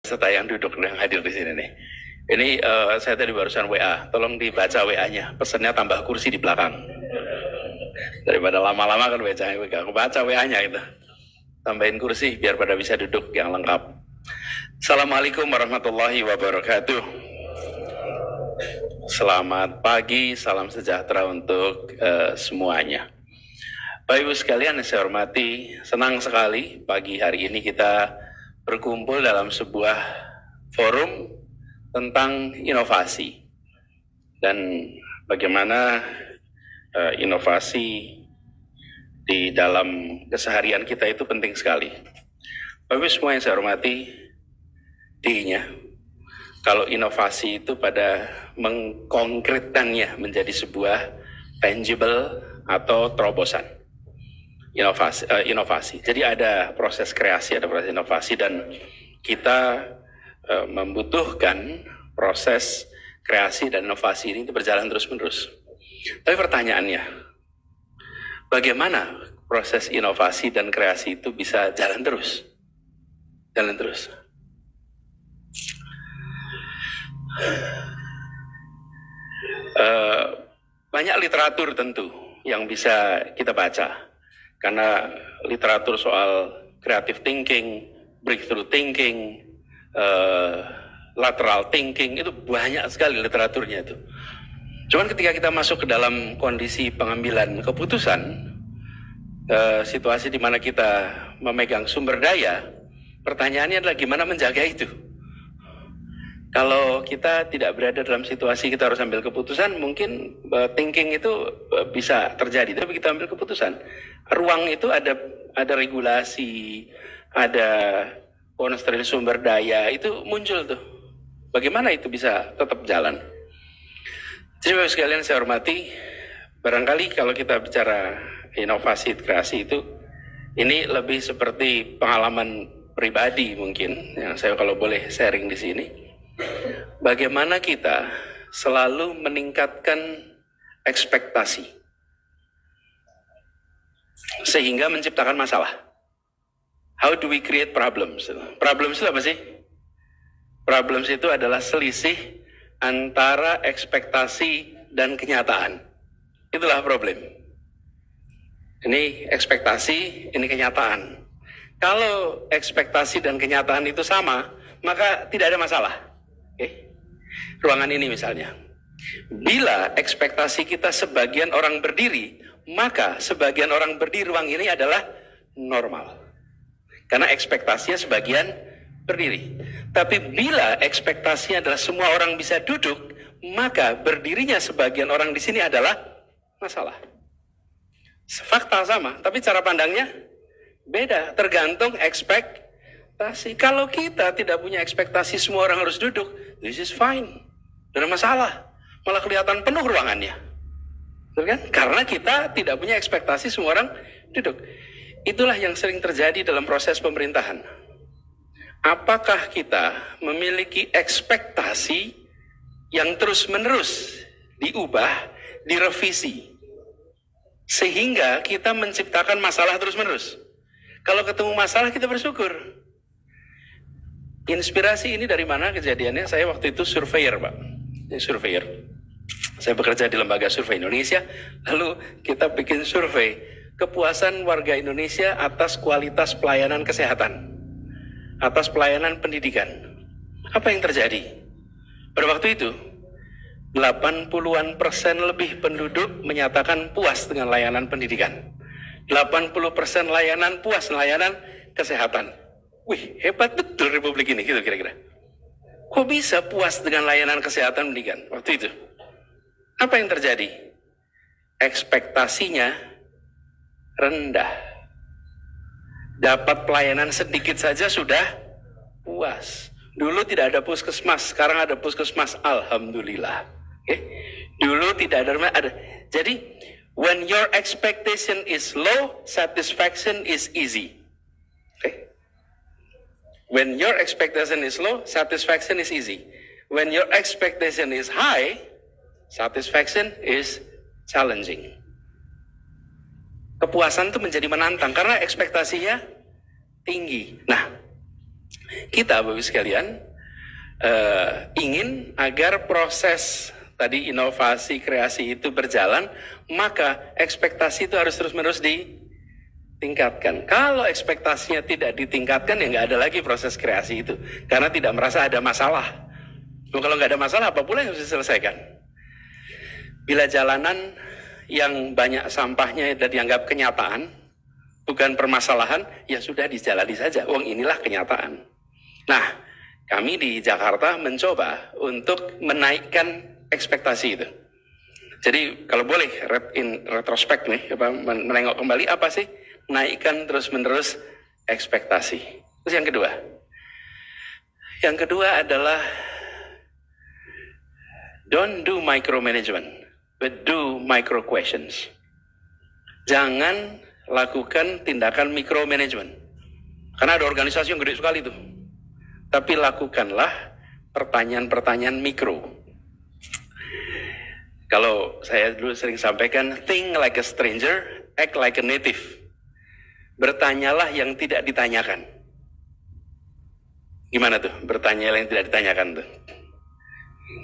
Serta yang duduk yang hadir di sini nih. Ini saya tadi barusan WA, tolong dibaca WA-nya. Pesannya tambah kursi di belakang. Daripada lama-lama kan aku baca WA-nya itu. Tambahin kursi biar pada bisa duduk yang lengkap. Assalamualaikum warahmatullahi wabarakatuh. Selamat pagi, salam sejahtera untuk semuanya. Bapak Ibu sekalian yang saya hormati, senang sekali pagi hari ini kita berkumpul dalam sebuah forum tentang inovasi dan bagaimana inovasi di dalam keseharian kita itu penting sekali. Bapak Ibu semua yang saya hormati, intinya kalau inovasi itu pada mengkonkretkannya menjadi sebuah tangible atau terobosan. Inovasi. Jadi ada proses kreasi, ada proses inovasi, dan kita membutuhkan proses kreasi dan inovasi ini berjalan terus-menerus. Tapi pertanyaannya, bagaimana proses inovasi dan kreasi itu bisa jalan terus? Jalan terus. Banyak literatur tentu yang bisa kita baca. Karena literatur soal creative thinking, breakthrough thinking, lateral thinking, itu banyak sekali literaturnya itu. Cuman ketika kita masuk ke dalam kondisi pengambilan keputusan, situasi di mana kita memegang sumber daya, pertanyaannya adalah gimana menjaga itu. Kalau kita tidak berada dalam situasi kita harus ambil keputusan, mungkin thinking itu bisa terjadi. Tapi kita ambil keputusan, ruang itu ada regulasi, ada constraint sumber daya, itu muncul tuh. Bagaimana itu bisa tetap jalan? Jadi Bapak sekalian saya hormati, barangkali kalau kita bicara inovasi kreasi itu, ini lebih seperti pengalaman pribadi mungkin, yang saya kalau boleh sharing di sini. Bagaimana kita selalu meningkatkan ekspektasi sehingga menciptakan masalah. How do we create problems? Problems itu apa sih? Problems itu adalah selisih antara ekspektasi dan kenyataan. Itulah problem. Ini ekspektasi, ini kenyataan. Kalau ekspektasi dan kenyataan itu sama, maka tidak ada masalah. Ruangan ini misalnya, bila ekspektasi kita sebagian orang berdiri, maka sebagian orang berdiri ruang ini adalah normal. Karena ekspektasinya sebagian berdiri. Tapi bila ekspektasinya adalah semua orang bisa duduk, maka berdirinya sebagian orang di sini adalah masalah. Fakta sama, tapi cara pandangnya beda, tergantung ekspektasi. Kalau kita tidak punya ekspektasi semua orang harus duduk, this is fine, tidak ada masalah, malah kelihatan penuh ruangannya, betul kan? Karena kita tidak punya ekspektasi semua orang duduk. Itulah yang sering terjadi dalam proses pemerintahan. Apakah kita memiliki ekspektasi yang terus-menerus diubah, direvisi, sehingga kita menciptakan masalah terus-menerus? Kalau ketemu masalah kita bersyukur. Inspirasi ini dari mana kejadiannya? Saya waktu itu surveyor, Pak. Surveyor. Saya bekerja di lembaga survei Indonesia, lalu kita bikin survei kepuasan warga Indonesia atas kualitas pelayanan kesehatan, atas pelayanan pendidikan. Apa yang terjadi? Pada waktu itu, 80% lebih penduduk menyatakan puas dengan layanan pendidikan. 80% layanan puas, layanan kesehatan. Wih, hebat betul Republik ini, gitu kira-kira. Kok bisa puas dengan layanan kesehatan pendidikan waktu itu? Apa yang terjadi? Ekspektasinya rendah. Dapat pelayanan sedikit saja sudah puas. Dulu tidak ada puskesmas, sekarang ada puskesmas, alhamdulillah. Dulu tidak ada. Jadi, when your expectation is low, satisfaction is easy. When your expectation is low, satisfaction is easy. When your expectation is high, satisfaction is challenging. Kepuasan itu menjadi menantang karena ekspektasinya tinggi. Nah, Kita, Bapak Ibu sekalian, ingin agar proses tadi inovasi, kreasi itu berjalan, maka ekspektasi itu harus terus-menerus ditingkatkan. Kalau ekspektasinya tidak ditingkatkan, ya nggak ada lagi proses kreasi itu, karena tidak merasa ada masalah. Kalau nggak ada masalah, apa pula yang harus diselesaikan? Bila jalanan yang banyak sampahnya dan dianggap kenyataan, bukan permasalahan, ya sudah dijalani saja. Wong inilah kenyataan. Nah, kami di Jakarta mencoba untuk menaikkan ekspektasi itu. Jadi kalau boleh in retrospect nih, menengok kembali apa sih menaikkan terus-menerus ekspektasi. Terus yang kedua adalah don't do micromanagement, but do micro questions. Jangan lakukan tindakan micromanagement. Karena ada organisasi yang gede sekali tuh. Tapi lakukanlah pertanyaan-pertanyaan mikro. Kalau saya dulu sering sampaikan, think like a stranger, act like a native. Bertanyalah yang tidak ditanyakan. Gimana tuh? Bertanyalah yang tidak ditanyakan tuh.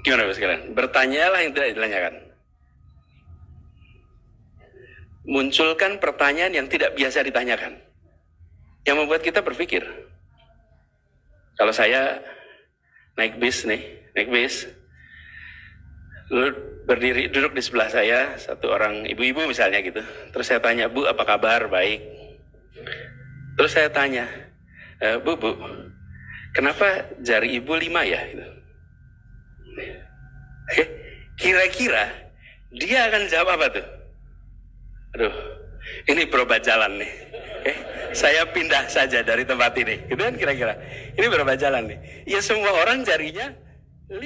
Gimana Bapak sekalian? Bertanyalah yang tidak ditanyakan. Munculkan pertanyaan yang tidak biasa ditanyakan, yang membuat kita berpikir. Kalau saya naik bis, lalu berdiri, duduk di sebelah saya satu orang ibu-ibu misalnya gitu. Terus saya tanya, Bu, apa kabar? Baik. Terus saya tanya, Bu, kenapa jari ibu 5 ya? Gitu. Kira-kira dia akan jawab apa tuh? Aduh, ini berobat jalan nih. Saya pindah saja dari tempat ini. Gitu kan kira-kira. Ini berobat jalan nih. Ya semua orang jarinya 5.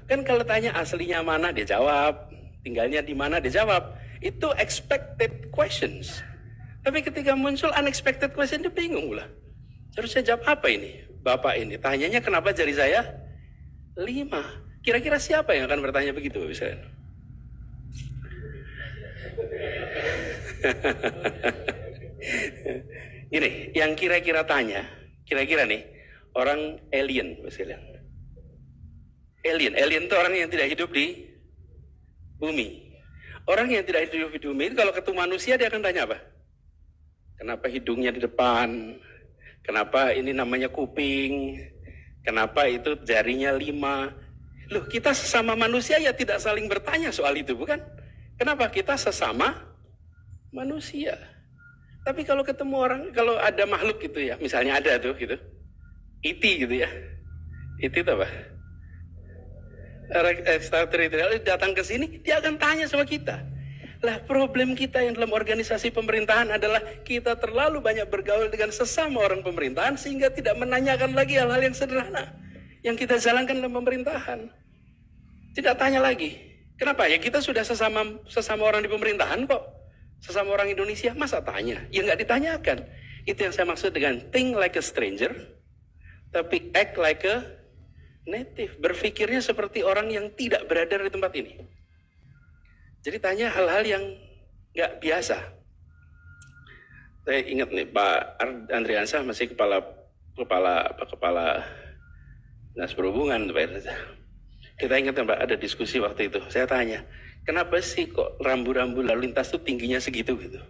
Kan kalau tanya aslinya mana dia jawab. Tinggalnya di mana dia jawab. Itu expected questions. Tapi ketika muncul unexpected question dia bingung pula. Terus saya jawab apa ini? Bapak ini tanyanya kenapa jari saya 5. Kira-kira siapa yang akan bertanya begitu misalnya? Ini yang kira-kira tanya, kira-kira nih orang alien misalnya. Alien itu orang yang tidak hidup di bumi. Orang yang tidak hidup di bumi itu kalau ketemu manusia dia akan tanya apa? Kenapa hidungnya di depan? Kenapa ini namanya kuping? Kenapa itu jarinya 5? Loh, kita sesama manusia ya tidak saling bertanya soal itu, bukan? Kenapa kita sesama manusia? Tapi kalau ketemu orang, kalau ada makhluk gitu ya, misalnya ada tuh gitu, ET gitu ya, ET itu apa? Extraterrestrial datang ke sini, dia akan tanya sama kita. Lah problem kita yang dalam organisasi pemerintahan adalah kita terlalu banyak bergaul dengan sesama orang pemerintahan sehingga tidak menanyakan lagi hal-hal yang sederhana yang kita jalankan dalam pemerintahan. Tidak tanya lagi. Kenapa? Ya kita sudah sesama orang di pemerintahan kok. Sesama orang Indonesia, masa tanya? Ya nggak ditanyakan. Itu yang saya maksud dengan think like a stranger, tapi act like a native. Berpikirnya seperti orang yang tidak berada di tempat ini. Jadi tanya hal-hal yang nggak biasa. Saya ingat nih Pak Andriansah masih kepala Dinas Perhubungan, Pak. Kita ingat Pak ada diskusi waktu itu. Saya tanya, kenapa sih kok rambu-rambu lalu lintas itu tingginya segitu gitu?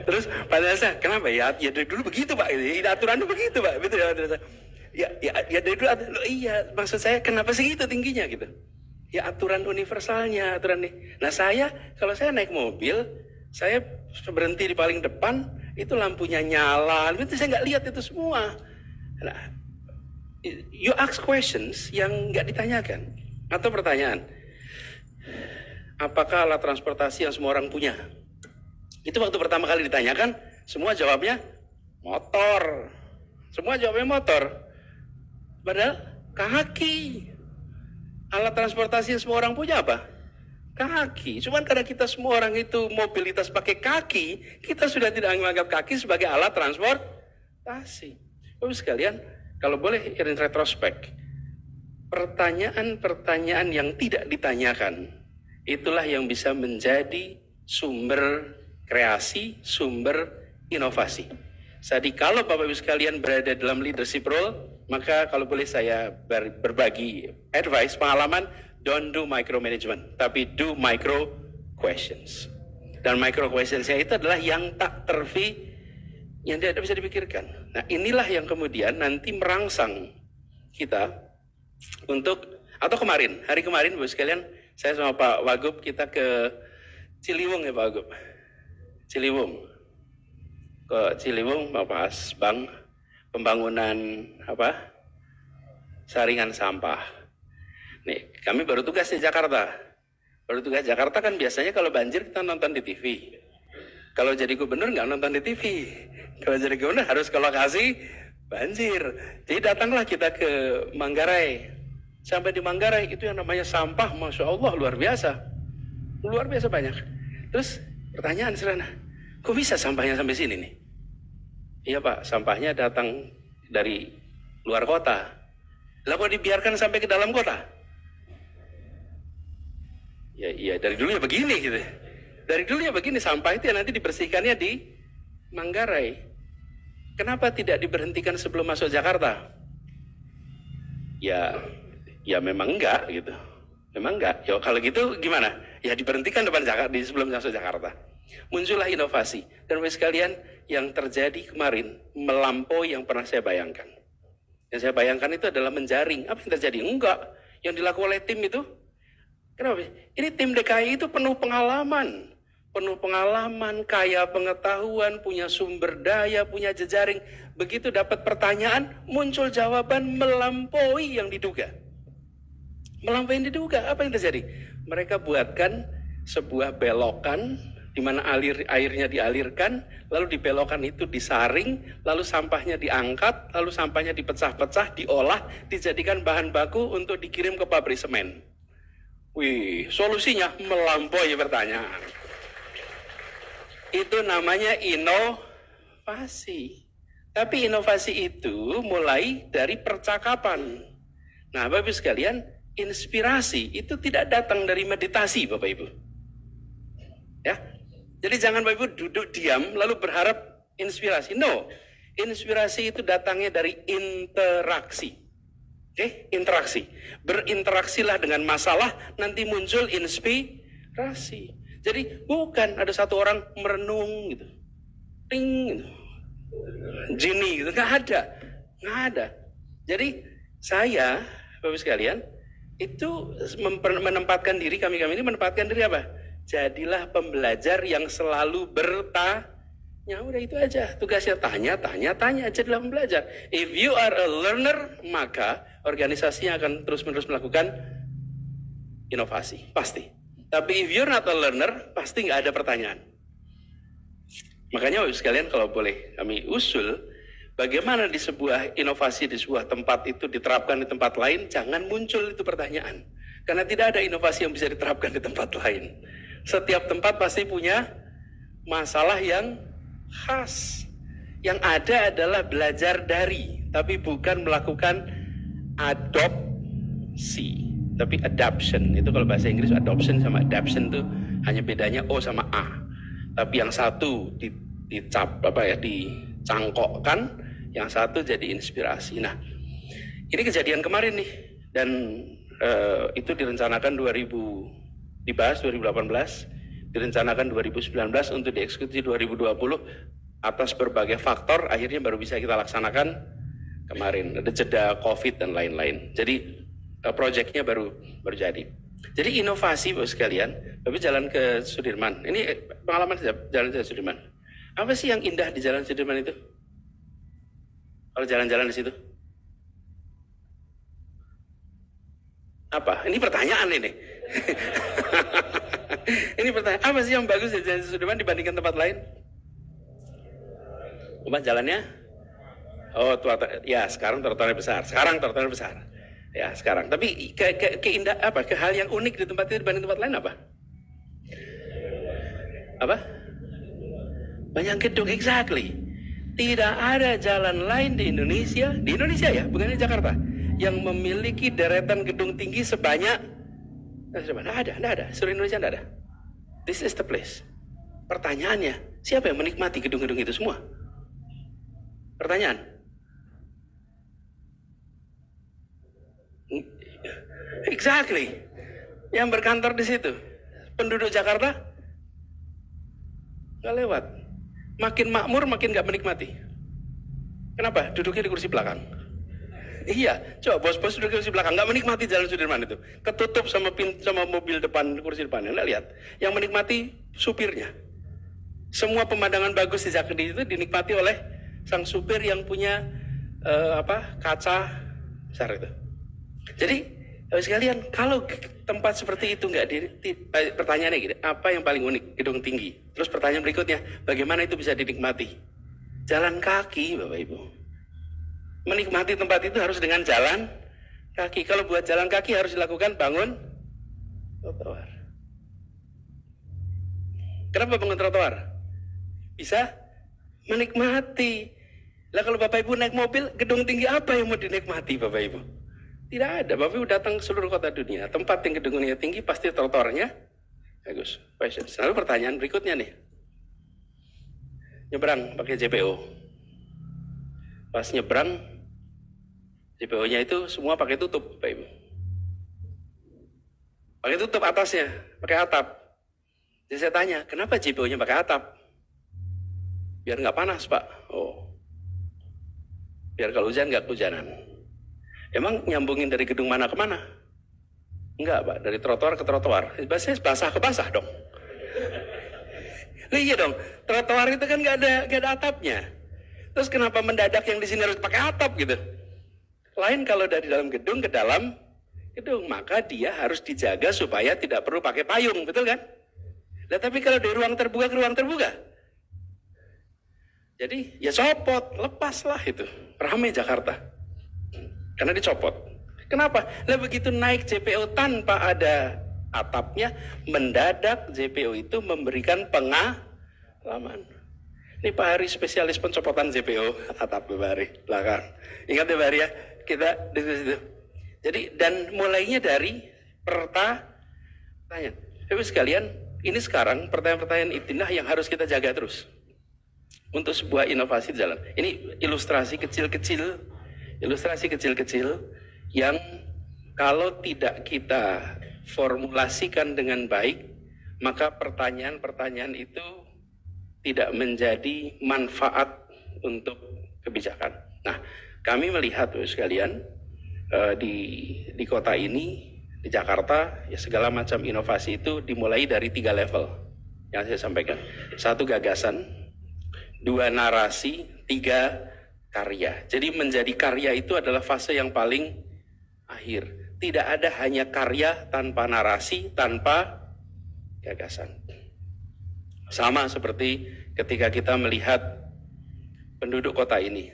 Terus Pak Andriansah, kenapa ya? Ya dari dulu begitu Pak. Aturan begitu Pak. Betul ya dari dulu. Iya, maksud saya kenapa segitu tingginya gitu? Ya aturan universalnya, aturan nih. Nah kalau saya naik mobil, saya berhenti di paling depan, itu lampunya nyala, itu saya nggak lihat itu semua. Nah, you ask questions yang nggak ditanyakan. Atau pertanyaan, apakah alat transportasi yang semua orang punya? Itu waktu pertama kali ditanyakan, semua jawabnya motor. Semua jawabnya motor. Padahal kaki. Alat transportasi yang semua orang punya apa? Kaki. Cuman karena kita semua orang itu mobilitas pakai kaki, kita sudah tidak menganggap kaki sebagai alat transportasi. Bapak sekalian, kalau boleh in retrospek, pertanyaan-pertanyaan yang tidak ditanyakan, itulah yang bisa menjadi sumber kreasi, sumber inovasi. Jadi kalau Bapak Ibu sekalian berada dalam leadership role, maka kalau boleh saya berbagi advice, pengalaman, don't do micromanagement, tapi do micro questions. Dan micro questionsnya itu adalah yang tak yang tidak bisa dipikirkan. Nah, inilah yang kemudian nanti merangsang kita untuk, atau hari kemarin Bapak sekalian, saya sama Pak Wagub kita ke Ciliwung ya Pak Wagub. Ke Ciliwung bahas pembangunan saringan sampah. Nih, kami baru tugas di Jakarta. Kan biasanya kalau banjir kita nonton di TV. Kalau jadi gubernur nggak nonton di TV. Kalau jadi gubernur harus ke lokasi banjir. Jadi datanglah kita ke Manggarai. Sampai di Manggarai itu yang namanya sampah, Masya Allah luar biasa banyak. Terus pertanyaan sederhana, kok bisa sampahnya sampai sini nih? Iya Pak, sampahnya datang dari luar kota. Lah kok dibiarkan sampai ke dalam kota? Ya dari dulu ya begini gitu. Dari dulu ya begini, sampah itu yang nanti dibersihkannya di Manggarai. Kenapa tidak diberhentikan sebelum masuk Jakarta? Ya memang enggak gitu. Memang enggak. Ya kalau gitu gimana? Ya diberhentikan depan Jakarta sebelum masuk Jakarta. Muncullah inovasi. Dan Bapak sekalian, yang terjadi kemarin melampaui yang pernah saya bayangkan. Yang saya bayangkan itu adalah menjaring. Apa yang terjadi? Enggak. Yang dilakukan oleh tim itu, kenapa? Ini tim DKI itu penuh pengalaman, kaya pengetahuan, punya sumber daya, punya jejaring. Begitu dapat pertanyaan, muncul jawaban melampaui yang diduga. Apa yang terjadi? Mereka buatkan sebuah belokan di mana airnya dialirkan, lalu di belokan itu disaring, lalu sampahnya diangkat, lalu sampahnya dipecah-pecah, diolah, dijadikan bahan baku untuk dikirim ke pabrik semen. Wih, solusinya melampaui pertanyaan. Itu namanya inovasi. Tapi inovasi itu mulai dari percakapan. Nah, Bapak Ibu sekalian, inspirasi itu tidak datang dari meditasi, Bapak Ibu. Ya. Jadi jangan Bapak Ibu duduk diam lalu berharap inspirasi. No. Inspirasi itu datangnya dari interaksi. Interaksi. Berinteraksilah dengan masalah, nanti muncul inspirasi. Jadi bukan ada satu orang merenung gitu. Ting gitu. Jini gitu, nggak ada. Jadi saya, Bapak sekalian, itu menempatkan diri, kami ini menempatkan diri apa? Jadilah pembelajar yang selalu bertanya. Udah itu aja, tugasnya tanya, jadilah pembelajar. If you are a learner, maka organisasinya akan terus-menerus melakukan inovasi, pasti. Tapi if you're not a learner, pasti nggak ada pertanyaan. Makanya Bapak sekalian, kalau boleh kami usul, bagaimana di sebuah inovasi di sebuah tempat itu diterapkan di tempat lain, jangan muncul itu pertanyaan. Karena tidak ada inovasi yang bisa diterapkan di tempat lain. Setiap tempat pasti punya masalah yang khas. Yang ada adalah belajar dari, tapi bukan melakukan adopsi, tapi adoption. Itu kalau bahasa Inggris adoption sama adoption itu hanya bedanya O sama A. Tapi yang satu dicangkokkan, yang satu jadi inspirasi. Nah, ini kejadian kemarin nih, dan itu direncanakan dibahas 2018, direncanakan 2019 untuk dieksekusi 2020 atas berbagai faktor, akhirnya baru bisa kita laksanakan kemarin. Ada jeda COVID dan lain-lain. Jadi proyeknya baru jadi. Jadi inovasi Bapak sekalian, tapi jalan ke Sudirman. Ini pengalaman saja, jalan ke Sudirman. Apa sih yang indah di jalan Sudirman itu? Kalau jalan-jalan di situ? Apa? Ini pertanyaan ini. Ini pertanyaan. Apa sih yang bagus di jalan Sudirman dibandingkan tempat lain? Apa jalannya? Oh, ya sekarang trotoarnya besar. Ya sekarang. Tapi keindah apa? Ke hal yang unik di tempat itu dibanding tempat lain apa? Apa? Banyak gedung, exactly. Tidak ada jalan lain di Indonesia ya, bukan di Jakarta, yang memiliki deretan gedung tinggi sebanyak. Nggak ada. Seluruh Indonesia nggak ada. This is the place. Pertanyaannya, siapa yang menikmati gedung-gedung itu semua? Pertanyaan? Exactly. Yang berkantor di situ. Penduduk Jakarta nggak lewat. Makin makmur, makin nggak menikmati. Kenapa? Duduknya di kursi belakang. Iya, coba bos-bos duduk di kursi belakang, nggak menikmati Jalan Sudirman itu. Ketutup sama mobil depan, kursi depannya. Nggak lihat. Yang menikmati supirnya. Semua pemandangan bagus di Jakarta itu dinikmati oleh sang supir yang punya kaca besar itu. Jadi sekalian, kalau tempat seperti itu nggak pertanyaannya gini, apa yang paling unik? Gedung tinggi. Terus pertanyaan berikutnya, bagaimana itu bisa dinikmati? Jalan kaki, Bapak Ibu. Menikmati tempat itu harus dengan jalan kaki. Kalau buat jalan kaki harus dilakukan bangun trotoar. Kenapa bangun trotoar? Bisa menikmati. Lah kalau Bapak Ibu naik mobil, gedung tinggi apa yang mau dinikmati Bapak Ibu? Tidak ada. Bapak Ibu datang ke seluruh kota dunia, tempat yang gedungnya tinggi pasti trotoarnya bagus. Lalu pertanyaan berikutnya nih. Nyebrang pakai JPO. Pas nyebrang, JPO-nya itu semua pakai tutup, Bapak Ibu. Pakai tutup atasnya, pakai atap. Jadi saya tanya, kenapa JPO-nya pakai atap? Biar nggak panas, Pak. Oh, biar kalau hujan nggak kehujanan. Emang nyambungin dari gedung mana ke mana? Enggak, Pak, dari trotoar ke trotoar. Basah ke basah dong. Iya dong, trotoar itu kan nggak ada atapnya. Terus kenapa mendadak yang di sini harus pakai atap gitu? Lain kalau dari dalam gedung ke dalam gedung, maka dia harus dijaga supaya tidak perlu pakai payung, betul kan? Nah, tapi kalau dari ruang terbuka ke ruang terbuka, jadi ya copot, lepaslah itu. Ramai Jakarta. Karena dicopot. Kenapa? Lah begitu naik JPO tanpa ada atapnya, mendadak JPO itu memberikan pengalaman. Ini Pak Hari spesialis pencopotan JPO, atap Pak Hari, belakang. Ingat ya Pak Hari ya, kita diskusi itu. Jadi, dan mulainya dari pertanyaan. Tapi sekalian, ini sekarang pertanyaan-pertanyaan itulah yang harus kita jaga terus. Untuk sebuah inovasi di jalan. Ini ilustrasi kecil-kecil yang kalau tidak kita formulasikan dengan baik, maka pertanyaan-pertanyaan itu tidak menjadi manfaat untuk kebijakan. Nah, kami melihat sekalian di kota ini, di Jakarta, ya segala macam inovasi itu dimulai dari 3 level yang saya sampaikan. 1 gagasan, 2 narasi, 3 karya. Jadi menjadi karya itu adalah fase yang paling akhir. Tidak ada hanya karya tanpa narasi, tanpa gagasan. Sama seperti ketika kita melihat penduduk kota ini.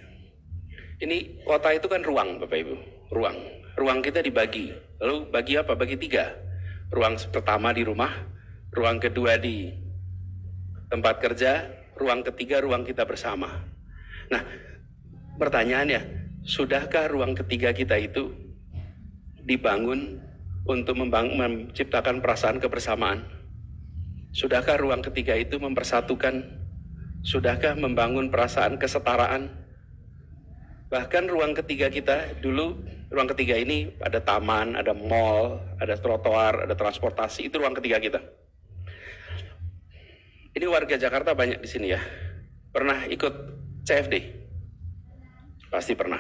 Ini kota itu kan ruang, Bapak Ibu. Ruang kita dibagi. Lalu bagi apa? Bagi 3. Ruang pertama di rumah, ruang kedua di tempat kerja, ruang ketiga ruang kita bersama. Nah, pertanyaannya, sudahkah ruang ketiga kita itu dibangun untuk menciptakan perasaan kebersamaan? Sudahkah ruang ketiga itu mempersatukan? Sudahkah membangun perasaan kesetaraan? Bahkan ruang ketiga kita dulu, ruang ketiga ini ada taman, ada mall, ada trotoar, ada transportasi, itu ruang ketiga kita. Ini warga Jakarta banyak di sini ya. Pernah ikut CFD? Pasti pernah.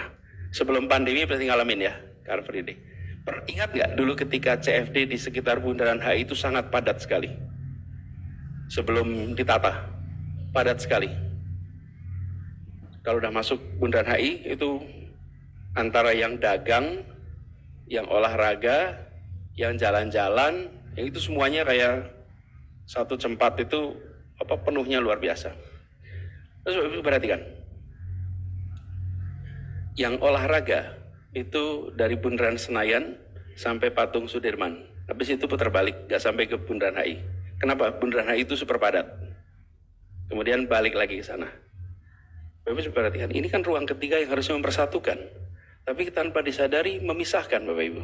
Sebelum pandemi pasti ngalamin ya, Car Free Day. Ingat nggak dulu ketika CFD di sekitar Bundaran HI itu sangat padat sekali? Sebelum ditata, padat sekali. Kalau udah masuk Bundaran HI itu antara yang dagang, yang olahraga, yang jalan-jalan, yang itu semuanya kayak satu tempat itu penuhnya luar biasa. Terus perhatikan, yang olahraga itu dari Bundaran Senayan sampai Patung Sudirman. Habis itu putar balik, nggak sampai ke Bundaran HI. Kenapa? Bundaran HI itu super padat. Kemudian balik lagi ke sana. Bapak Ibu perhatikan, ini kan ruang ketiga yang harusnya mempersatukan. Tapi tanpa disadari memisahkan Bapak Ibu.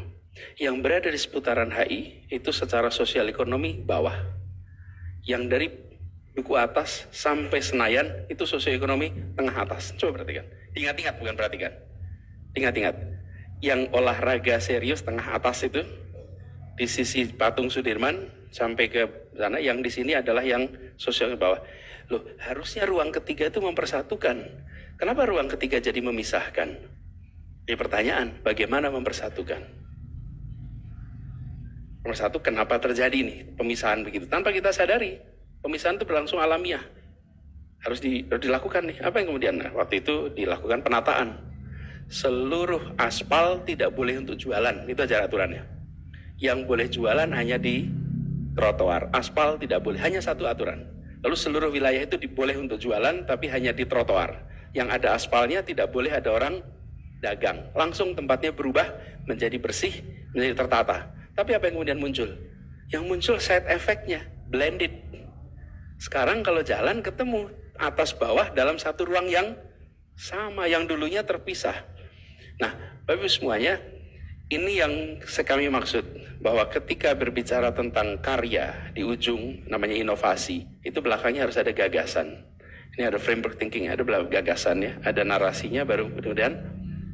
Yang berada di seputaran HI itu secara sosial ekonomi bawah. Yang dari Duku Atas sampai Senayan itu sosioekonomi tengah atas. Coba perhatikan. Ingat-ingat, bukan perhatikan. Ingat-ingat. Yang olahraga serius tengah atas itu, di sisi patung Sudirman sampai ke sana, yang di sini adalah yang sosial ke bawah. Loh, harusnya ruang ketiga itu mempersatukan. Kenapa ruang ketiga jadi memisahkan? Jadi pertanyaan, bagaimana mempersatukan? Nomor satu, kenapa terjadi nih pemisahan begitu? Tanpa kita sadari, pemisahan itu berlangsung alamiah. Harus dilakukan nih. Apa yang kemudian? Nah, waktu itu dilakukan penataan. Seluruh aspal tidak boleh untuk jualan. Itu aja aturannya. Yang boleh jualan hanya di trotoar. Aspal tidak boleh. Hanya satu aturan. Lalu seluruh wilayah itu boleh untuk jualan, tapi hanya di trotoar. Yang ada aspalnya tidak boleh ada orang dagang. Langsung tempatnya berubah menjadi bersih, menjadi tertata. Tapi apa yang kemudian muncul? Yang muncul side effect-nya, blended. Sekarang kalau jalan ketemu atas bawah dalam satu ruang yang sama, yang dulunya terpisah. Nah, Bapak Ibu semuanya, ini yang kami maksud, bahwa ketika berbicara tentang karya di ujung, namanya inovasi, itu belakangnya harus ada gagasan. Ini ada framework thinking, ada gagasannya, ada narasinya, baru kemudian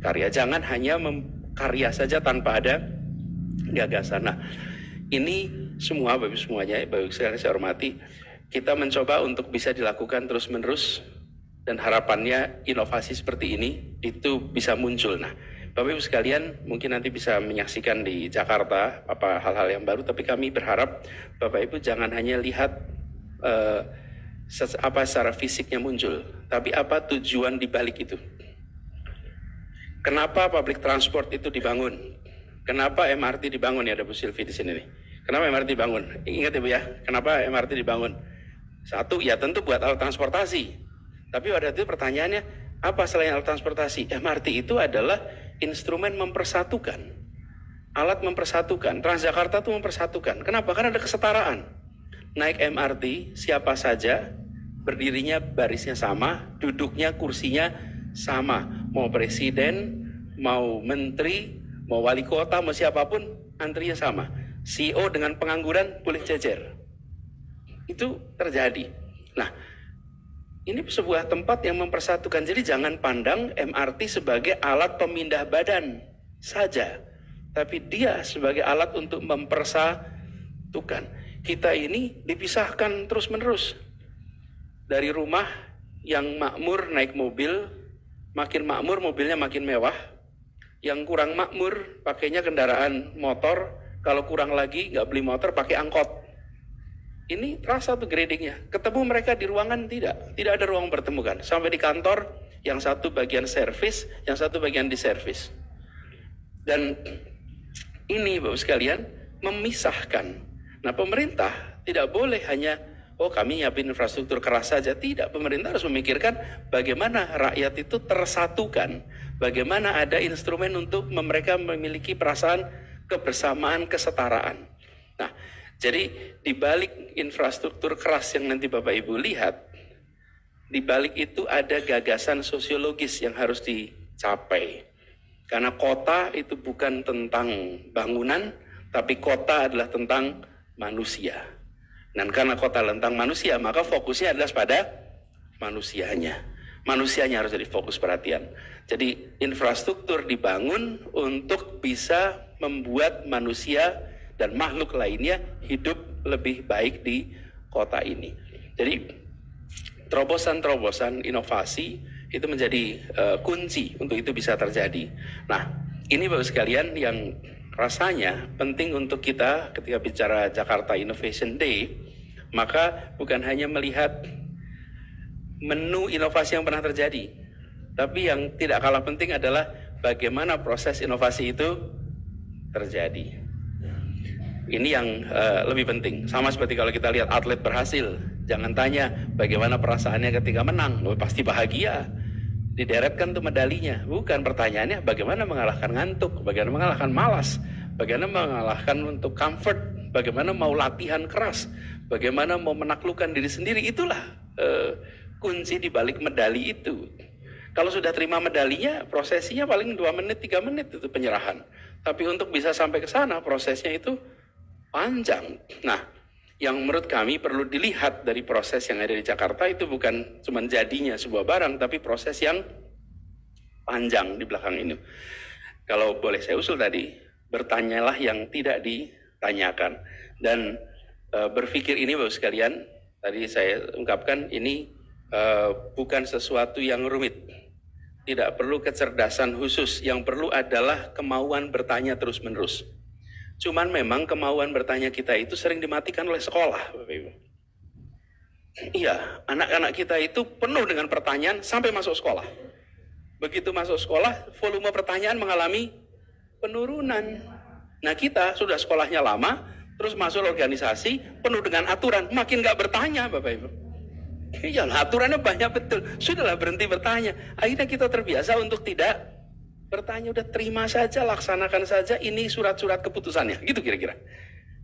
karya. Jangan hanya karya saja tanpa ada gagasan. Nah, ini semua Bapak Ibu semuanya, Bapak Ibu sekalian saya hormati, kita mencoba untuk bisa dilakukan terus-menerus, dan harapannya inovasi seperti ini itu bisa muncul. Nah, Bapak Ibu sekalian mungkin nanti bisa menyaksikan di Jakarta apa hal-hal yang baru, tapi kami berharap Bapak Ibu jangan hanya lihat apa secara fisiknya muncul, tapi apa tujuan di balik itu. Kenapa public transport itu dibangun? Kenapa MRT dibangun? Ya, ada Bu Silvi di sini nih. Kenapa MRT dibangun? Ingat ya Bu ya, kenapa MRT dibangun? Satu, ya tentu buat alat transportasi. Tapi pada itu pertanyaannya, apa selain alat transportasi? MRT itu adalah instrumen mempersatukan. Alat mempersatukan. Transjakarta itu mempersatukan. Kenapa? Karena ada kesetaraan. Naik MRT, siapa saja, berdirinya barisnya sama, duduknya kursinya sama. Mau presiden, mau menteri, mau wali kota, mau siapapun, antrinya sama. CEO dengan pengangguran boleh jejer. Itu terjadi. Nah, ini sebuah tempat yang mempersatukan. Jadi jangan pandang MRT sebagai alat pemindah badan saja, tapi dia sebagai alat untuk mempersatukan. Kita ini dipisahkan terus-menerus. Dari rumah yang makmur naik mobil, makin makmur mobilnya makin mewah. Yang kurang makmur pakainya kendaraan motor, kalau kurang lagi nggak beli motor pakai angkot. Ini terasa tuh gradingnya. Ketemu mereka di ruangan tidak ada ruang pertemukan. Sampai di kantor yang satu bagian servis, yang satu bagian di servis. Dan ini Bapak sekalian memisahkan. Nah, pemerintah tidak boleh hanya kami nyiapin infrastruktur keras saja. Tidak, pemerintah harus memikirkan bagaimana rakyat itu tersatukan. Bagaimana ada instrumen untuk mereka memiliki perasaan kebersamaan, kesetaraan. Nah, jadi di balik infrastruktur keras yang nanti Bapak Ibu lihat, di balik itu ada gagasan sosiologis yang harus dicapai. Karena kota itu bukan tentang bangunan, tapi kota adalah tentang manusia. Dan karena kota tentang manusia, maka fokusnya adalah pada manusianya. Manusianya harus jadi fokus perhatian. Jadi infrastruktur dibangun untuk bisa membuat manusia dan makhluk lainnya hidup lebih baik di kota ini. Jadi terobosan-terobosan inovasi itu menjadi kunci untuk itu bisa terjadi. Nah, ini Bapak sekalian yang rasanya penting untuk kita ketika bicara Jakarta Innovation Day, maka bukan hanya melihat menu inovasi yang pernah terjadi, tapi yang tidak kalah penting adalah bagaimana proses inovasi itu terjadi. Ini yang lebih penting. Sama seperti kalau kita lihat atlet berhasil, jangan tanya bagaimana perasaannya ketika menang. Pasti bahagia, dideretkan tuh medalinya. Bukan, pertanyaannya bagaimana mengalahkan ngantuk, bagaimana mengalahkan malas, bagaimana mengalahkan untuk comfort, bagaimana mau latihan keras, bagaimana mau menaklukkan diri sendiri. Itulah kunci di balik medali itu. Kalau sudah terima medalinya, prosesinya paling 2 menit, 3 menit itu penyerahan. Tapi untuk bisa sampai ke sana, prosesnya itu panjang. Nah, yang menurut kami perlu dilihat dari proses yang ada di Jakarta itu bukan cuma jadinya sebuah barang, tapi proses yang panjang di belakang ini. Kalau boleh saya usul tadi, bertanyalah yang tidak ditanyakan. Dan berpikir ini Bapak sekalian, tadi saya ungkapkan ini bukan sesuatu yang rumit. Tidak perlu kecerdasan khusus, yang perlu adalah kemauan bertanya terus-menerus. Cuman memang kemauan bertanya kita itu sering dimatikan oleh sekolah, Bapak Ibu. Iya, anak-anak kita itu penuh dengan pertanyaan sampai masuk sekolah. Begitu masuk sekolah, volume pertanyaan mengalami penurunan. Nah kita sudah sekolahnya lama, terus masuk organisasi, penuh dengan aturan, makin nggak bertanya Bapak Ibu. Iya, aturannya banyak betul, sudahlah berhenti bertanya. Akhirnya kita terbiasa untuk tidak bertanya, udah terima saja, laksanakan saja, ini surat-surat keputusannya, gitu kira-kira.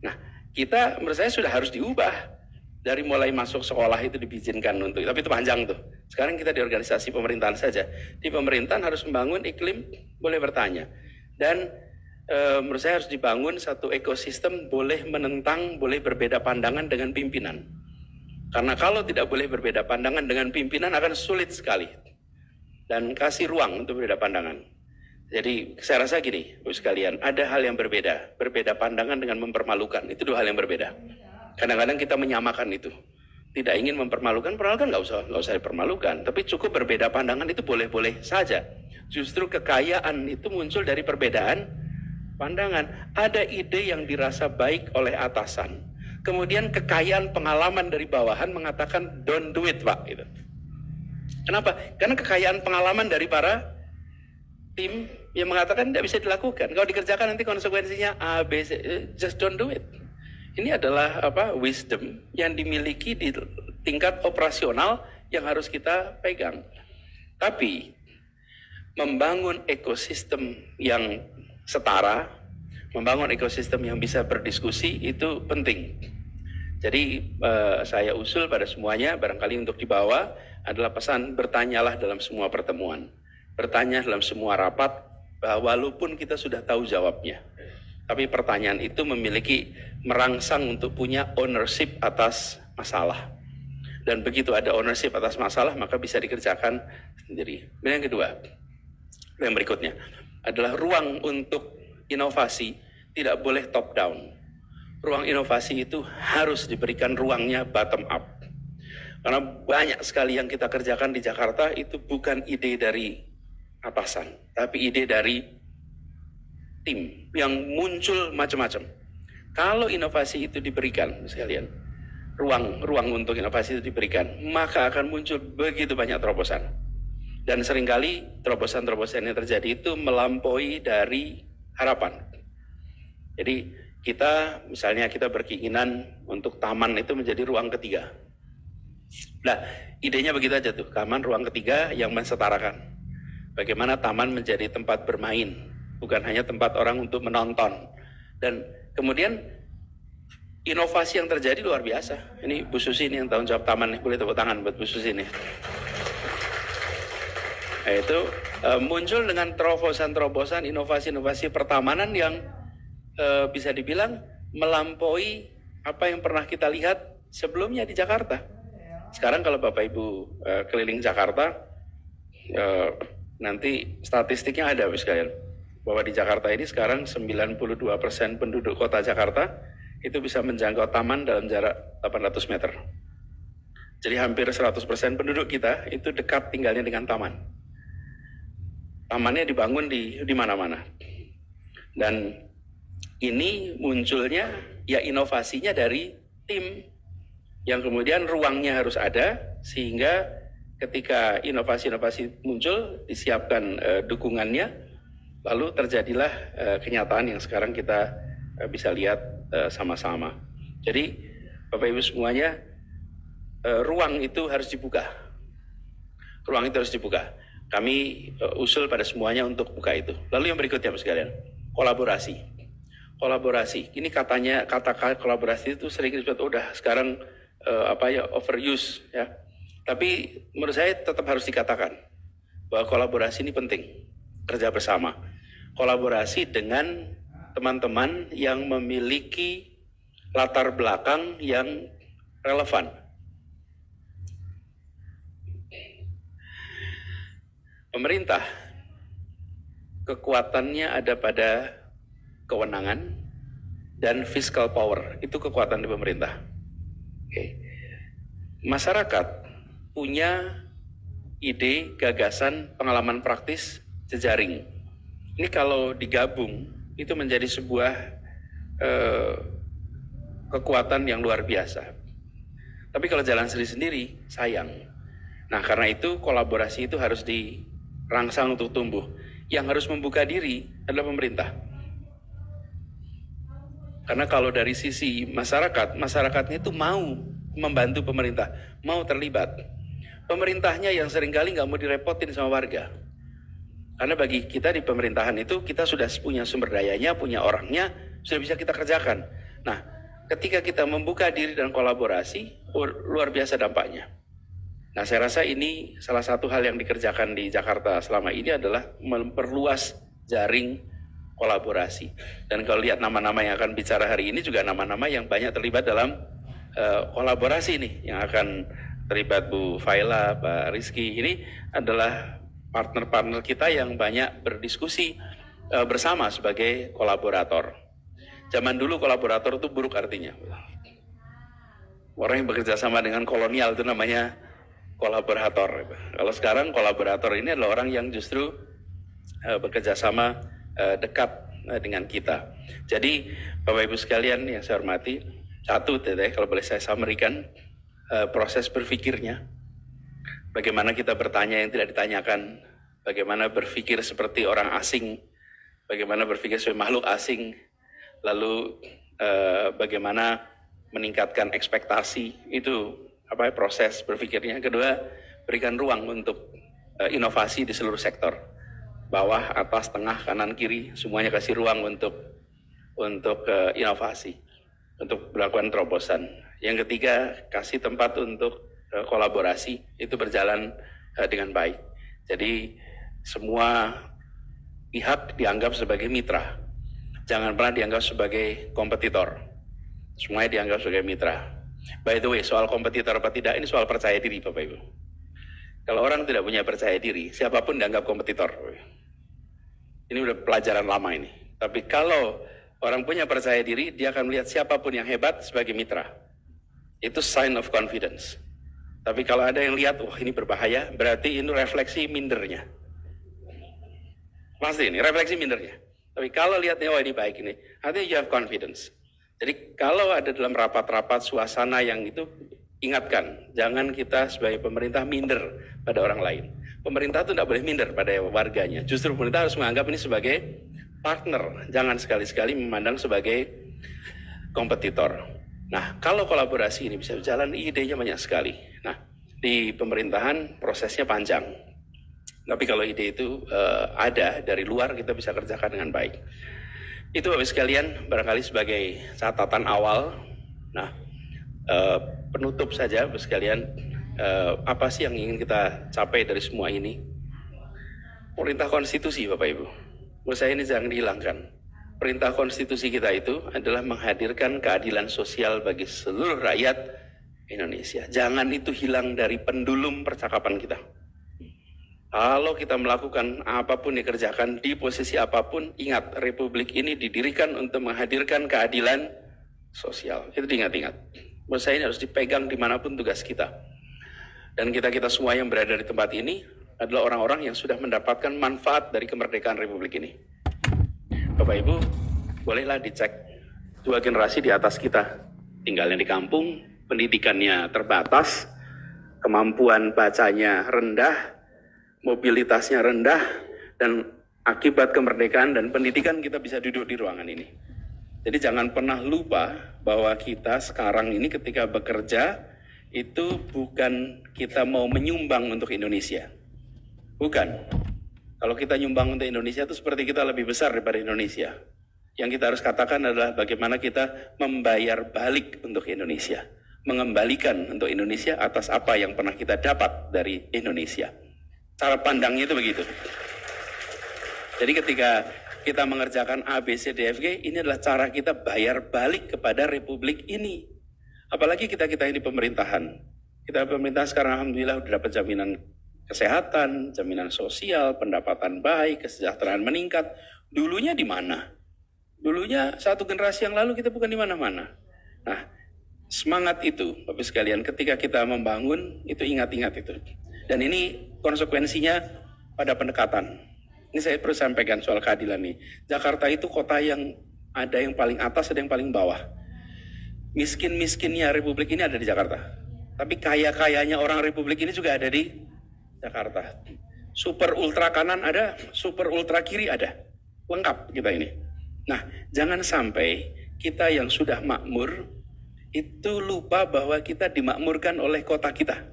Nah, kita menurut saya sudah harus diubah. Dari mulai masuk sekolah itu diizinkan untuk, tapi itu panjang tuh. Sekarang kita di organisasi pemerintahan saja. Di pemerintahan harus membangun iklim boleh bertanya. Dan menurut saya harus dibangun satu ekosistem boleh menentang, boleh berbeda pandangan dengan pimpinan. Karena kalau tidak boleh berbeda pandangan dengan pimpinan akan sulit sekali. Dan kasih ruang untuk berbeda pandangan. Jadi saya rasa gini, Bapak sekalian, ada hal yang berbeda. Berbeda pandangan dengan mempermalukan, itu dua hal yang berbeda. Kadang-kadang kita menyamakan itu. Tidak ingin mempermalukan, padahal kan nggak usah dipermalukan. Tapi cukup berbeda pandangan itu boleh-boleh saja. Justru kekayaan itu muncul dari perbedaan pandangan. Ada ide yang dirasa baik oleh atasan. Kemudian kekayaan pengalaman dari bawahan mengatakan don't do it, Pak. Gitu. Kenapa? Karena kekayaan pengalaman dari para tim yang mengatakan tidak bisa dilakukan. Kalau dikerjakan nanti konsekuensinya A, B, C, just don't do it. Ini adalah wisdom yang dimiliki di tingkat operasional yang harus kita pegang. Tapi membangun ekosistem yang setara, membangun ekosistem yang bisa berdiskusi itu penting. Jadi saya usul pada semuanya, barangkali untuk dibawa adalah pesan bertanyalah dalam semua pertemuan. Bertanya dalam semua rapat, walaupun kita sudah tahu jawabnya. Tapi pertanyaan itu memiliki merangsang untuk punya ownership atas masalah. Dan begitu ada ownership atas masalah, maka bisa dikerjakan sendiri. Dan yang kedua, yang berikutnya, adalah ruang untuk inovasi tidak boleh top down. Ruang inovasi itu harus diberikan ruangnya bottom up. Karena banyak sekali yang kita kerjakan di Jakarta itu bukan ide dari atasan, tapi ide dari tim yang muncul macam-macam. Kalau inovasi itu diberikan, sekalian, ruang untuk inovasi itu diberikan, maka akan muncul begitu banyak terobosan. Dan seringkali terobosan-terobosan yang terjadi itu melampaui dari harapan. Jadi misalnya kita berkeinginan untuk taman itu menjadi ruang ketiga. Nah, idenya begitu aja tuh, taman ruang ketiga yang mensetarakan. Bagaimana taman menjadi tempat bermain, bukan hanya tempat orang untuk menonton. Dan kemudian inovasi yang terjadi luar biasa. Ini Bu Susi ini yang tanggung jawab taman, boleh tepuk tangan buat Bu Susi ini. Nah, itu muncul dengan terobosan-terobosan inovasi-inovasi pertamanan yang bisa dibilang melampaui apa yang pernah kita lihat sebelumnya di Jakarta. Sekarang kalau Bapak Ibu keliling Jakarta, nanti statistiknya ada sekalian. Bahwa di Jakarta ini sekarang 92% penduduk kota Jakarta itu bisa menjangkau taman dalam jarak 800 meter. Jadi hampir 100% penduduk kita itu dekat tinggalnya dengan taman. Tamannya dibangun di mana-mana. Dan ini munculnya ya inovasinya dari tim yang kemudian ruangnya harus ada sehingga ketika inovasi-inovasi muncul disiapkan dukungannya. Lalu terjadilah kenyataan yang sekarang kita bisa lihat sama-sama. Jadi Bapak Ibu semuanya, ruang itu harus dibuka. Ruang itu harus dibuka. Kami usul pada semuanya untuk buka itu. Lalu yang berikutnya Bapak sekalian, kolaborasi. Kolaborasi. Ini kata kolaborasi itu sering disebut udah sekarang overuse ya. Tapi menurut saya tetap harus dikatakan bahwa kolaborasi ini penting. Kerja bersama, kolaborasi dengan teman-teman yang memiliki latar belakang yang relevan. Pemerintah kekuatannya ada pada kewenangan dan fiscal power. Itu kekuatan di pemerintah. Oke. Masyarakat punya ide, gagasan, pengalaman praktis, jejaring. Ini kalau digabung, itu menjadi sebuah kekuatan yang luar biasa. Tapi kalau jalan sendiri-sendiri, sayang. Nah, karena itu kolaborasi itu harus dirangsang untuk tumbuh. Yang harus membuka diri adalah pemerintah. Karena kalau dari sisi masyarakat, masyarakatnya itu mau membantu pemerintah, mau terlibat. Pemerintahnya yang seringkali nggak mau direpotin sama warga. Karena bagi kita di pemerintahan itu, kita sudah punya sumber dayanya, punya orangnya, sudah bisa kita kerjakan. Nah, ketika kita membuka diri dan kolaborasi, luar biasa dampaknya. Nah, saya rasa ini salah satu hal yang dikerjakan di Jakarta selama ini adalah memperluas jaring kolaborasi. Dan kalau lihat nama-nama yang akan bicara hari ini juga nama-nama yang banyak terlibat dalam kolaborasi nih, yang akan terlibat Bu Faila, Pak Rizky. Ini adalah partner-partner kita yang banyak berdiskusi bersama sebagai kolaborator. Zaman dulu kolaborator itu buruk artinya. Orang yang bekerja sama dengan kolonial itu namanya kolaborator. Kalau sekarang kolaborator ini adalah orang yang justru bekerja sama dekat dengan kita. Jadi Bapak Ibu sekalian yang saya hormati, satu kalau boleh saya summary-kan proses berpikirnya. Bagaimana kita bertanya yang tidak ditanyakan, bagaimana berpikir seperti orang asing, bagaimana berpikir sebagai makhluk asing, lalu bagaimana meningkatkan ekspektasi, itu proses berpikirnya. Kedua, berikan ruang untuk inovasi di seluruh sektor, bawah, atas, tengah, kanan, kiri, semuanya kasih ruang untuk inovasi, untuk melakukan terobosan. Yang ketiga, kasih tempat untuk kolaborasi, itu berjalan dengan baik. Jadi semua pihak dianggap sebagai mitra, jangan pernah dianggap sebagai kompetitor. Semuanya dianggap sebagai mitra. By the way, soal kompetitor apa tidak, ini soal percaya diri Bapak Ibu. Kalau orang tidak punya percaya diri, siapapun dianggap kompetitor. Ini udah pelajaran lama ini. Tapi kalau orang punya percaya diri, dia akan melihat siapapun yang hebat sebagai mitra. Itu sign of confidence. Tapi kalau ada yang lihat, wah ini berbahaya, berarti ini refleksi mindernya. Pasti ini refleksi mindernya. Tapi kalau lihatnya, wah ini baik ini, artinya you have confidence. Jadi kalau ada dalam rapat-rapat suasana yang itu, ingatkan, jangan kita sebagai pemerintah minder pada orang lain. Pemerintah itu tidak boleh minder pada warganya. Justru pemerintah harus menganggap ini sebagai partner. Jangan sekali-sekali memandang sebagai kompetitor. Nah, kalau kolaborasi ini bisa berjalan, idenya banyak sekali. Nah, di pemerintahan prosesnya panjang. Tapi kalau ide itu ada dari luar, kita bisa kerjakan dengan baik. Itu Bapak sekalian, barangkali sebagai catatan awal. Nah, penutup saja Bapak sekalian, apa sih yang ingin kita capai dari semua ini? Perintah konstitusi Bapak Ibu, menurut saya ini jangan dihilangkan. Perintah konstitusi kita itu adalah menghadirkan keadilan sosial bagi seluruh rakyat Indonesia. Jangan itu hilang dari pendulum percakapan kita. Kalau kita melakukan apapun dikerjakan di posisi apapun, ingat Republik ini didirikan untuk menghadirkan keadilan sosial. Itu diingat-ingat. Menurut saya ini harus dipegang dimanapun tugas kita. Dan kita semua yang berada di tempat ini adalah orang-orang yang sudah mendapatkan manfaat dari kemerdekaan Republik ini. Bapak Ibu, bolehlah dicek 2 generasi di atas kita. Tinggalnya di kampung, pendidikannya terbatas, kemampuan bacanya rendah, mobilitasnya rendah, dan akibat kemerdekaan dan pendidikan kita bisa duduk di ruangan ini. Jadi jangan pernah lupa bahwa kita sekarang ini ketika bekerja, itu bukan kita mau menyumbang untuk Indonesia. Bukan. Kalau kita nyumbang untuk Indonesia itu seperti kita lebih besar daripada Indonesia. Yang kita harus katakan adalah bagaimana kita membayar balik untuk Indonesia. Mengembalikan untuk Indonesia atas apa yang pernah kita dapat dari Indonesia. Cara pandangnya itu begitu. Jadi ketika kita mengerjakan A, B, C, D, F, G, ini adalah cara kita bayar balik kepada Republik ini. Apalagi kita ini pemerintahan. Kita pemerintah sekarang alhamdulillah sudah dapat jaminan kesehatan, jaminan sosial, pendapatan baik, kesejahteraan meningkat. Dulunya di mana? Dulunya satu generasi yang lalu kita bukan di mana-mana. Nah, semangat itu, Bapak sekalian, ketika kita membangun, itu ingat-ingat itu. Dan ini konsekuensinya pada pendekatan. Ini saya perlu sampaikan soal keadilan nih. Jakarta itu kota yang ada yang paling atas, ada yang paling bawah. Miskin-miskinnya Republik ini ada di Jakarta. Tapi kaya-kayanya orang Republik ini juga ada di Jakarta. Super ultra kanan ada, super ultra kiri ada. Lengkap kita ini. Nah, jangan sampai kita yang sudah makmur itu lupa bahwa kita dimakmurkan oleh kota kita.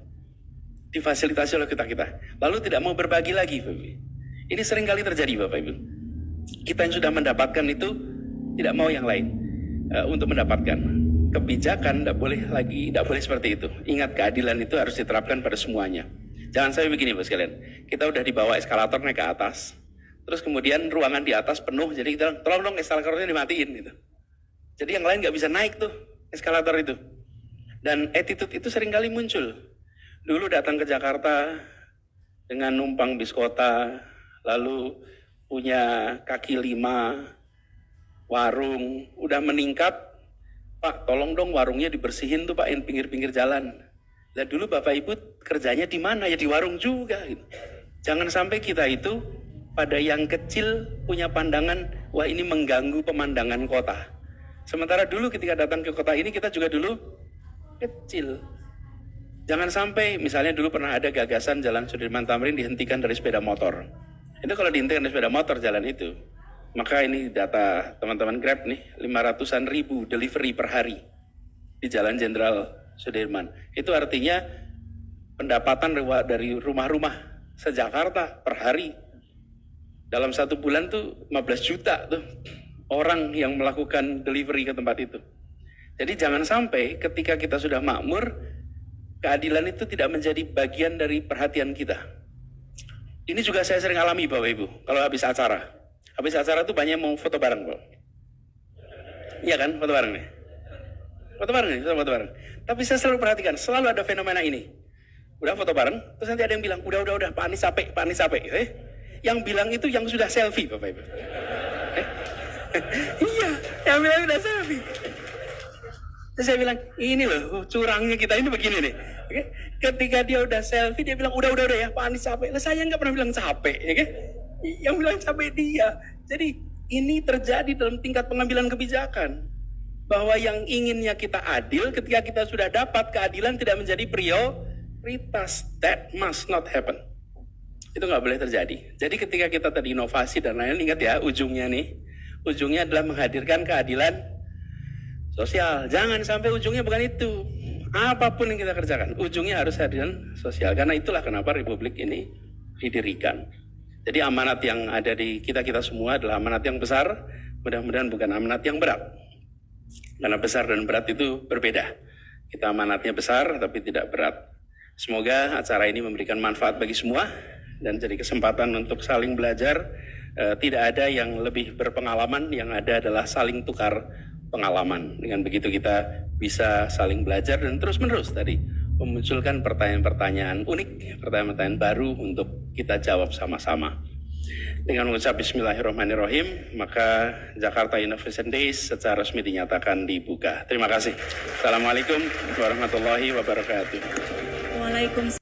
Difasilitasi oleh kota kita. Lalu tidak mau berbagi lagi, Bapak. Ini sering kali terjadi, Bapak Ibu. Kita yang sudah mendapatkan itu tidak mau yang lain untuk mendapatkan. Kebijakan tidak boleh seperti itu. Ingat, keadilan itu harus diterapkan pada semuanya. Jangan sampai begini, Bapak sekalian. Kita udah dibawa eskalator naik ke atas, terus kemudian ruangan di atas penuh, jadi kita tolong dong eskalatornya dimatiin gitu. Jadi yang lain nggak bisa naik tuh eskalator itu. Dan attitude itu sering kali muncul. Dulu datang ke Jakarta dengan numpang bis kota, lalu punya kaki 5, warung, udah meningkat, Pak tolong dong warungnya dibersihin tuh Pak, yang pinggir-pinggir jalan. Lah dulu Bapak Ibu kerjanya di mana? Ya di warung juga gitu. Jangan sampai kita itu pada yang kecil punya pandangan, wah ini mengganggu pemandangan kota. Sementara dulu ketika datang ke kota ini kita juga dulu kecil. Jangan sampai misalnya dulu pernah ada gagasan Jalan Sudirman Tamrin dihentikan dari sepeda motor. Itu kalau dihentikan dari sepeda motor jalan itu, maka ini data teman-teman Grab nih, 500-an ribu delivery per hari di Jalan Jenderal Sudirman. Itu artinya pendapatan dari rumah-rumah se-Jakarta per hari. Dalam 1 bulan tuh 15 juta tuh orang yang melakukan delivery ke tempat itu. Jadi jangan sampai ketika kita sudah makmur, keadilan itu tidak menjadi bagian dari perhatian kita. Ini juga saya sering alami Bapak Ibu, kalau habis acara. Habis acara tuh banyak mau foto bareng, Pak. Iya kan, foto bareng nih. Foto bareng nih, foto bareng. Tapi saya selalu perhatikan, selalu ada fenomena ini. Udah foto bareng, terus nanti ada yang bilang, udah, Pak Anies capek. Yang bilang itu yang sudah selfie, Bapak Ibu. Iya, yang bilang udah selfie. Terus saya bilang, ini loh, curangnya kita ini begini nih. Oke? Ketika dia udah selfie, dia bilang, udah ya, Pak Anies capek. Lah saya nggak pernah bilang capek, ya kan? Yang bilang capek dia. Jadi ini terjadi dalam tingkat pengambilan kebijakan. Bahwa yang inginnya kita adil, ketika kita sudah dapat keadilan tidak menjadi prioritas. That must not happen. Itu nggak boleh terjadi. Jadi ketika kita tadi inovasi dan lain-lain, ingat ya, ujungnya adalah menghadirkan keadilan sosial. Jangan sampai ujungnya bukan itu. Apapun yang kita kerjakan, ujungnya harus keadilan sosial. Karena itulah kenapa Republik ini didirikan. Jadi amanat yang ada di kita semua adalah amanat yang besar. Mudah-mudahan bukan amanat yang berat. Karena besar dan berat itu berbeda. Kita amanatnya besar tapi tidak berat. Semoga acara ini memberikan manfaat bagi semua dan jadi kesempatan untuk saling belajar. Tidak ada yang lebih berpengalaman, yang ada adalah saling tukar pengalaman. Dengan begitu kita bisa saling belajar dan terus-menerus tadi memunculkan pertanyaan-pertanyaan unik, pertanyaan-pertanyaan baru untuk kita jawab sama-sama. Dengan mengucap Bismillahirrahmanirrahim, maka Jakarta Innovation Days secara resmi dinyatakan dibuka. Terima kasih. Assalamualaikum warahmatullahi wabarakatuh. Waalaikumsalam.